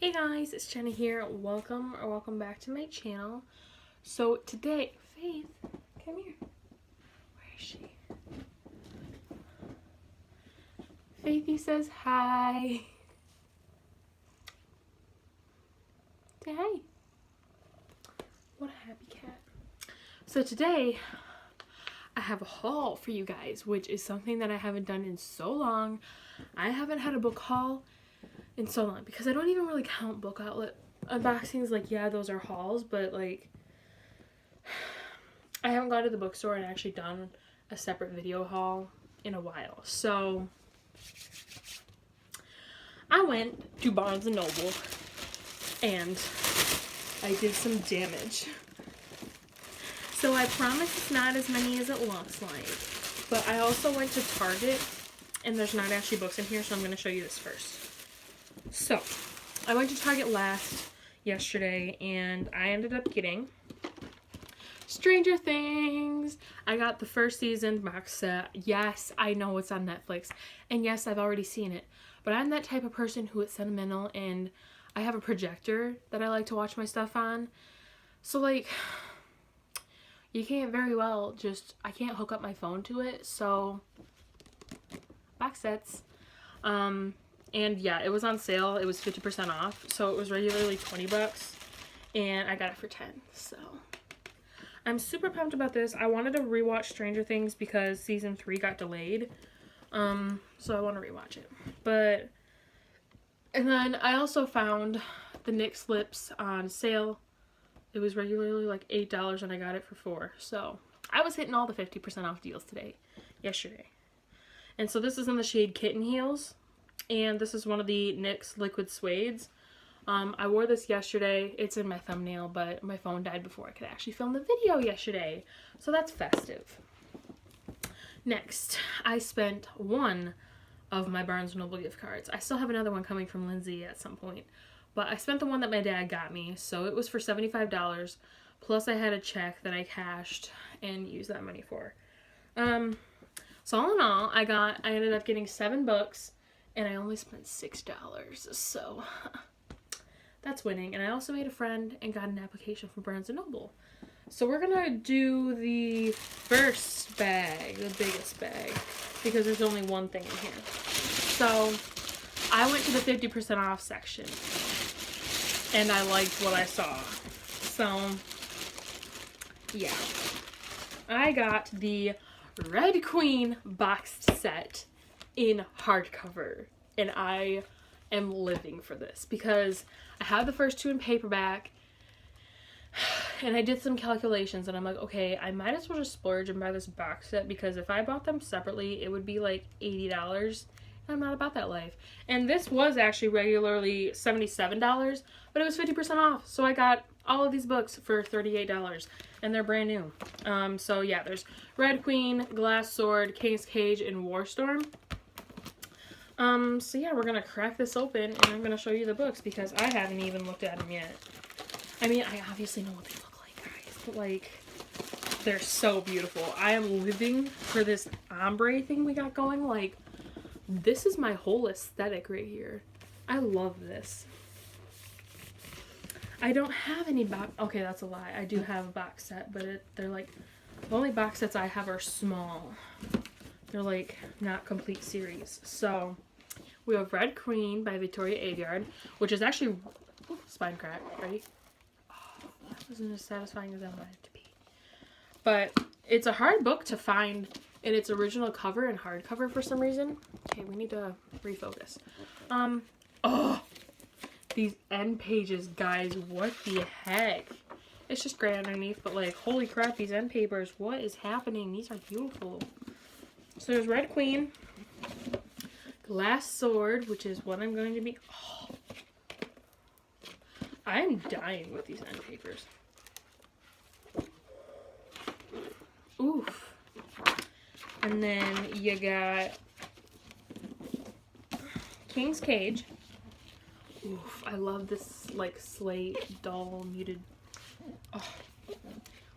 Hey guys, it's Jenna here. Welcome back to my channel. So today, Faith, come here. Where is she? Faithy says hi. Say hi. What a happy cat. So today, I have a haul for you guys, which is something that I haven't done in so long. I haven't had a book haul in so long because I don't even really count Book Outlet unboxings. Like, yeah, those are hauls, but like I haven't gone to the bookstore and actually done a separate video haul in a while. So I went to Barnes & Noble and I did some damage. So I promise it's not as many as it looks like. But I also went to Target and there's not actually books in here, so I'm going to show you this first. So, I went to Target yesterday, and I ended up getting Stranger Things. I got the first season box set. Yes, I know it's on Netflix, and yes, I've already seen it, but I'm that type of person who is sentimental, and I have a projector that I like to watch my stuff on, so like, you can't very well I can't hook up my phone to it, so, box sets. And yeah, it was on sale. It was 50% off. So it was regularly 20 bucks. And I got it for 10. So I'm super pumped about this. I wanted to rewatch Stranger Things because season 3 got delayed. So I want to rewatch it. And then I also found the NYX Lips on sale. It was regularly like $8 and I got it for $4. So I was hitting all the 50% off deals yesterday. And so this is in the shade Kitten Heels. And this is one of the NYX Liquid Suedes. I wore this yesterday. It's in my thumbnail, but my phone died before I could actually film the video yesterday. So that's festive. Next, I spent one of my Barnes & Noble gift cards. I still have another one coming from Lindsay at some point. But I spent the one that my dad got me. So it was for $75. Plus I had a check that I cashed and used that money for. So all in all, I ended up getting 7 books. And I only spent $6, so that's winning. And I also made a friend and got an application from Barnes & Noble. So we're going to do the first bag, the biggest bag, because there's only one thing in here. So I went to the 50% off section, and I liked what I saw. So, yeah. I got the Red Queen boxed set in hardcover, and I am living for this because I have the first 2 in paperback, and I did some calculations and I'm like, okay, I might as well just splurge and buy this box set because if I bought them separately it would be like $80. I'm not about that life. And this was actually regularly $77, but it was 50% off, so I got all of these books for $38 and they're brand new. So yeah, there's Red Queen, Glass Sword, King's Cage, and Warstorm. So yeah, we're gonna crack this open and I'm gonna show you the books because I haven't even looked at them yet. I mean, I obviously know what they look like, guys, but like, they're so beautiful. I am living for this ombre thing we got going. Like, this is my whole aesthetic right here. I love this. I don't have any okay, that's a lie. I do have a box set, but they're like, the only box sets I have are small. They're like not complete series. So we have Red Queen by Victoria Aveyard, which is actually spine crack. Ready? Oh, that wasn't as satisfying as I wanted it to be. But it's a hard book to find in its original cover and hardcover for some reason. Okay, we need to refocus. Oh, these end pages, guys. What the heck? It's just gray underneath, but like, holy crap, these end papers. What is happening? These are beautiful. So there's Red Queen, Glass Sword, which is what I'm going to be. Oh, I'm dying with these end papers. Oof. And then you got King's Cage. Oof, I love this like slate, dull, muted. Oh.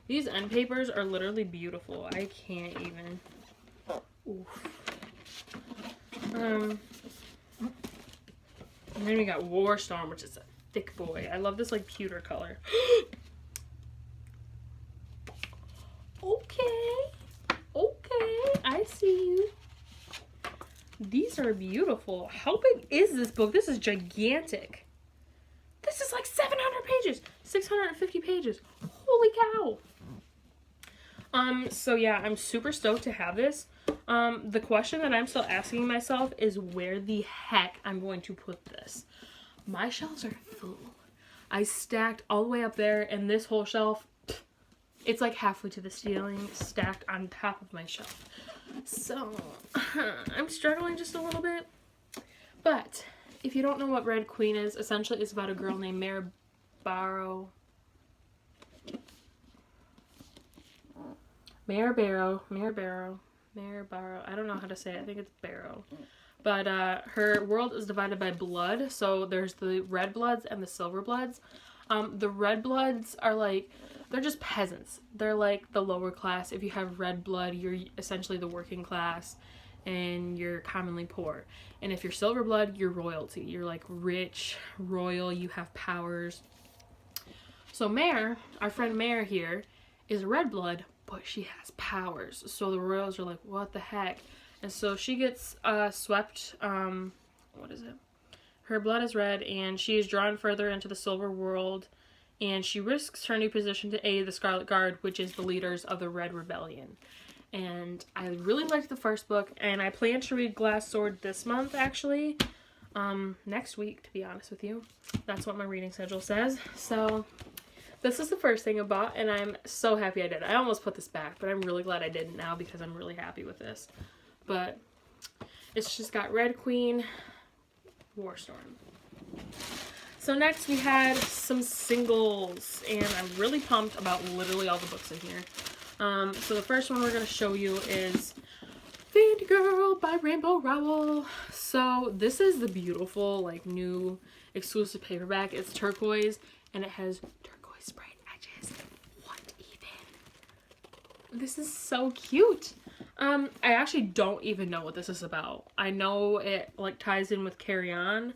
These end papers are literally beautiful. I can't even. Oof. And then we got Warstorm, which is thick boy. I love this like pewter color. Okay, I see you. These are beautiful. How big is this book? This is gigantic. This is like 700 pages, 650 pages. Holy cow. So yeah, I'm super stoked to have this. The question that I'm still asking myself is where the heck I'm going to put this. My shelves are full. I stacked all the way up there, and this whole shelf, it's like halfway to the ceiling, stacked on top of my shelf. So, I'm struggling just a little bit. But, if you don't know what Red Queen is, essentially it's about a girl named Mare Barrow. Mare Barrow. I don't know how to say it. I think it's Barrow. But her world is divided by blood. So there's the red bloods and the silver bloods. The red bloods are like, they're just peasants. They're like the lower class. If you have red blood, you're essentially the working class and you're commonly poor. And if you're silver blood, you're royalty. You're like rich, royal, you have powers. So Mare, our friend Mare here, is a red blood, but she has powers. So the royals are like, what the heck? And so she gets swept, what is it? Her blood is red, and she is drawn further into the silver world, and she risks her new position to aid the Scarlet Guard, which is the leaders of the Red Rebellion. And I really liked the first book, and I plan to read Glass Sword this month, actually. Next week, to be honest with you. That's what my reading schedule says. So this is the first thing I bought, and I'm so happy I did. I almost put this back, but I'm really glad I didn't now because I'm really happy with this. But it's just got Red Queen, Warstorm. So next we had some singles, and I'm really pumped about literally all the books in here. So the first one we're going to show you is Fangirl by Rainbow Rowell. So this is the beautiful, like, new exclusive paperback. It's turquoise, and it has turquoise sprayed edges. What even? This is so cute. I actually don't even know what this is about. I know it, like, ties in with Carry On,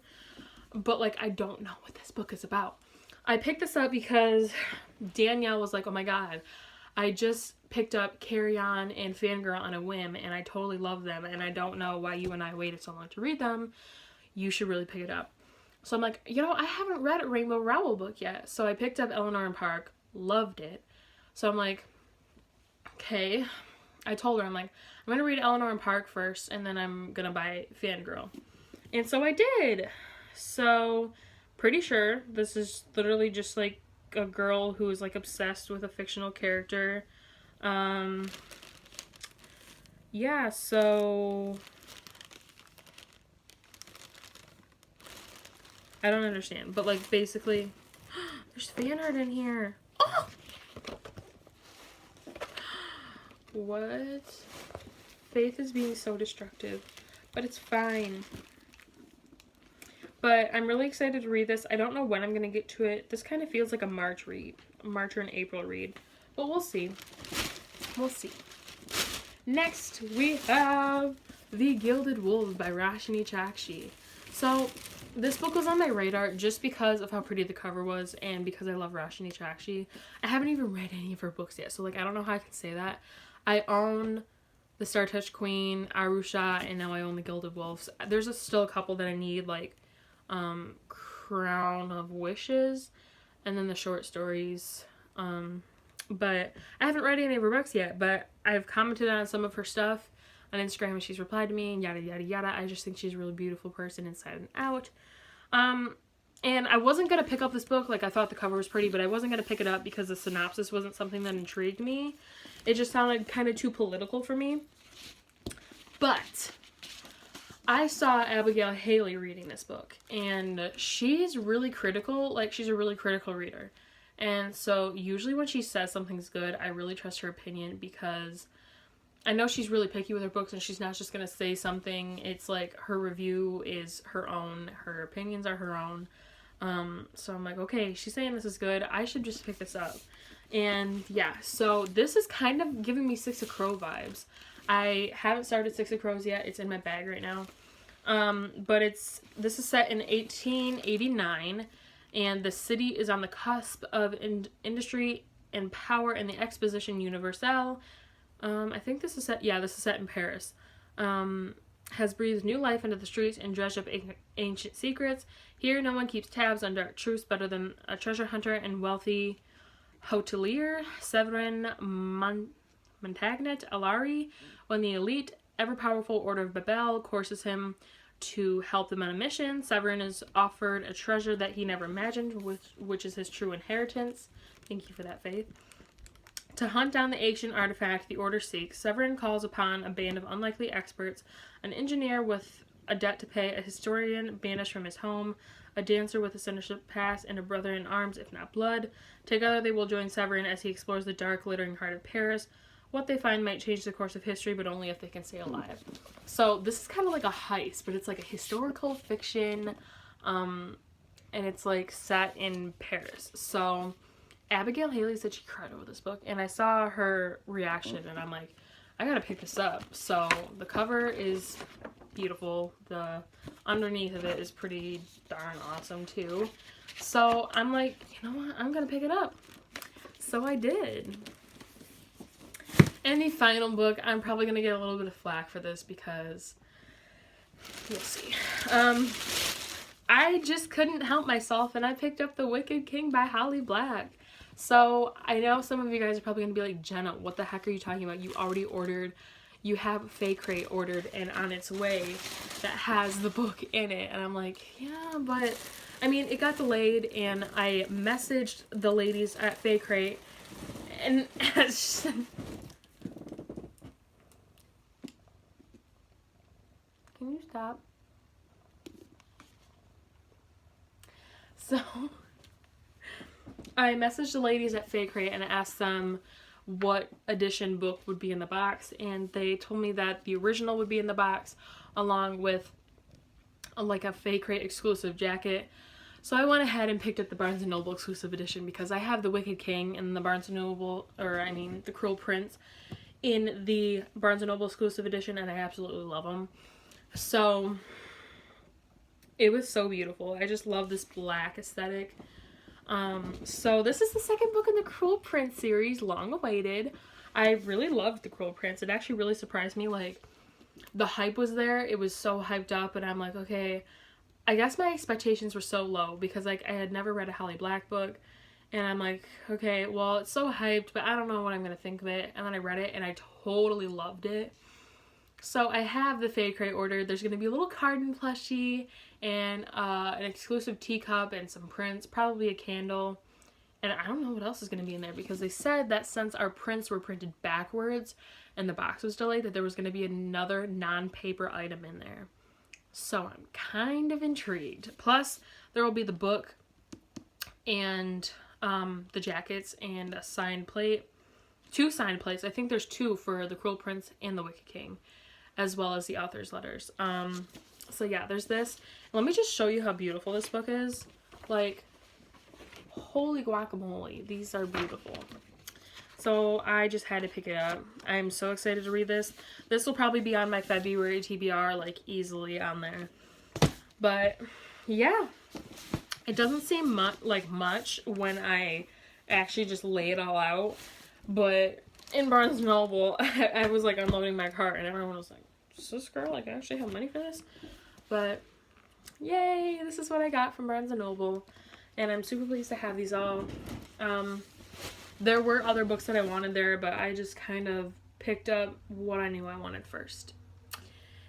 but, like, I don't know what this book is about. I picked this up because Danielle was like, oh my god, I just picked up Carry On and Fangirl on a whim, and I totally love them, and I don't know why you and I waited so long to read them. You should really pick it up. So I'm like, you know, I haven't read a Rainbow Rowell book yet. So I picked up Eleanor and Park, loved it. So I'm like, okay. I told her, I'm like, I'm going to read Eleanor and Park first, and then I'm going to buy Fangirl. And so I did. So, pretty sure this is literally just, like, a girl who is, like, obsessed with a fictional character. Yeah, so I don't understand. But, like, basically, there's fan art in here. Oh! What? Faith is being so destructive, but it's fine. But I'm really excited to read this. I don't know when I'm going to get to it. This kind of feels like a March read. A March or an April read. But we'll see. We'll see. Next, we have The Gilded Wolves by Roshani Chokshi. So, this book was on my radar just because of how pretty the cover was and because I love Roshani Chokshi. I haven't even read any of her books yet, so, like, I don't know how I can say that. I own The Star Touched Queen, Arusha, and now I own The Gilded Wolves. There's still a couple that I need, like, Crown of Wishes, and then the short stories. But I haven't read any of her books yet, but I've commented on some of her stuff on Instagram, and she's replied to me, and yada, yada, yada. I just think she's a really beautiful person inside and out. And I wasn't going to pick up this book. Like, I thought the cover was pretty, but I wasn't going to pick it up because the synopsis wasn't something that intrigued me. It just sounded kind of too political for me. But I saw Abigail Haley reading this book, and she's really critical. Like, she's a really critical reader. And so usually when she says something's good, I really trust her opinion because I know she's really picky with her books, and she's not just going to say something. It's like her review is her own. Her opinions are her own. So I'm like, okay, she's saying this is good. I should just pick this up. And yeah, so this is kind of giving me Six of Crow vibes. I haven't started Six of Crows yet. It's in my bag right now. But this is set in 1889, and the city is on the cusp of industry and power in the Exposition Universelle. I think this is set, yeah, this is set in Paris. Has breathed new life into the streets and dredged up ancient secrets. Here, no one keeps tabs on dark truths better than a treasure hunter and wealthy hotelier, Severin Montagnet Alari, when the elite, ever-powerful Order of Babel courses him to help them on a mission. Severin is offered a treasure that he never imagined, which is his true inheritance. Thank you for that, Faith. To hunt down the ancient artifact the Order seeks, Severin calls upon a band of unlikely experts, an engineer with a debt to pay, a historian banished from his home, a dancer with a sinister past, and a brother in arms, if not blood. Together they will join Severin as he explores the dark, glittering heart of Paris. What they find might change the course of history, but only if they can stay alive. So this is kind of like a heist, but it's like a historical fiction, and it's like set in Paris. So Abigail Haley said she cried over this book, and I saw her reaction, and I'm like, I gotta pick this up. So the cover is beautiful. The underneath of it is pretty darn awesome too. So I'm like, you know what? I'm gonna pick it up. So I did. And the final book, I'm probably gonna get a little bit of flack for this because we'll see. I just couldn't help myself, and I picked up The Wicked King by Holly Black. So I know some of you guys are probably gonna be like, Jenna, what the heck are you talking about? You already ordered. You have Fae Crate ordered and on its way that has the book in it. And I'm like, yeah, but I mean, it got delayed, and I messaged the ladies at Fae Crate, and can you stop? So I messaged the ladies at Fae Crate and asked them what edition book would be in the box, and they told me that the original would be in the box along with like a Fae Crate exclusive jacket. So I went ahead and picked up the Barnes & Noble exclusive edition because I have The Wicked King and the Barnes & Noble, or I mean The Cruel Prince in the Barnes & Noble exclusive edition, and I absolutely love them. So it was so beautiful. I just love this black aesthetic. So this is the second book in the Cruel Prince series, long awaited. I really loved The Cruel Prince. It actually really surprised me. Like, the hype was there. It was so hyped up, and I'm like, okay, I guess my expectations were so low because like I had never read a Holly Black book, and I'm like, okay, well, it's so hyped, but I don't know what I'm gonna think of it. And then I read it, and I totally loved it. So I have the Fae Crate ordered. There's gonna be a little carton plushie and an exclusive teacup and some prints, probably a candle, and I don't know what else is going to be in there because they said that since our prints were printed backwards and the box was delayed, that there was going to be another non-paper item in there. So I'm kind of intrigued. Plus, there will be the book and the jackets and a signed plate. 2 signed plates. I think there's 2 for The Cruel Prince and The Wicked King, as well as the author's letters. So yeah, there's this. Let me just show you how beautiful this book is. Like, holy guacamole, these are beautiful. So I just had to pick it up. I'm so excited to read this. This will probably be on my February TBR, like easily on there. But yeah, it doesn't seem much when I actually just lay it all out. But in Barnes & Noble, I was like unloading my cart, and everyone was like, does this girl like actually have money for this? But yay, this is what I got from Barnes & Noble, and I'm super pleased to have these all. There were other books that I wanted there, but I just kind of picked up what I knew I wanted first.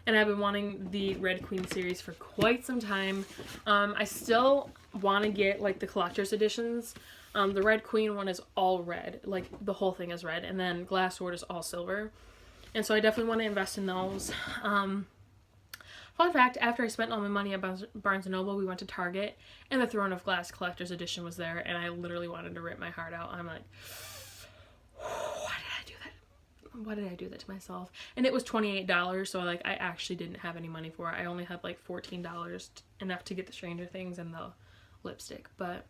And I've been wanting the Red Queen series for quite some time. I still want to get like the collector's editions. The Red Queen one is all red, like the whole thing is red, and then Glass Sword is all silver. And so I definitely want to invest in those. Fun fact, after I spent all my money at Barnes & Noble, we went to Target, and the Throne of Glass Collector's Edition was there, and I literally wanted to rip my heart out. I'm like, why did I do that? Why did I do that to myself? And it was $28, so like I actually didn't have any money for it. I only had like $14, enough to get the Stranger Things and the lipstick. But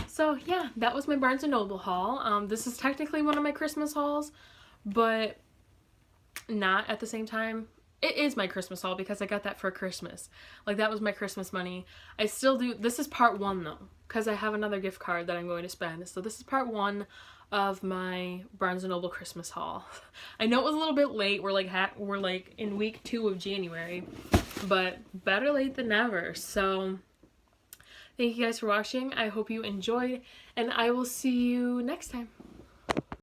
so yeah, that was my Barnes & Noble haul. This is technically one of my Christmas hauls, but not at the same time. It is my Christmas haul because I got that for Christmas. Like, that was my Christmas money. I still do. This is part 1 though, because I have another gift card that I'm going to spend. So this is part 1 of my Barnes & Noble Christmas haul. I know it was a little bit late. We're like in week 2 of January, but better late than never. So thank you guys for watching. I hope you enjoyed, and I will see you next time.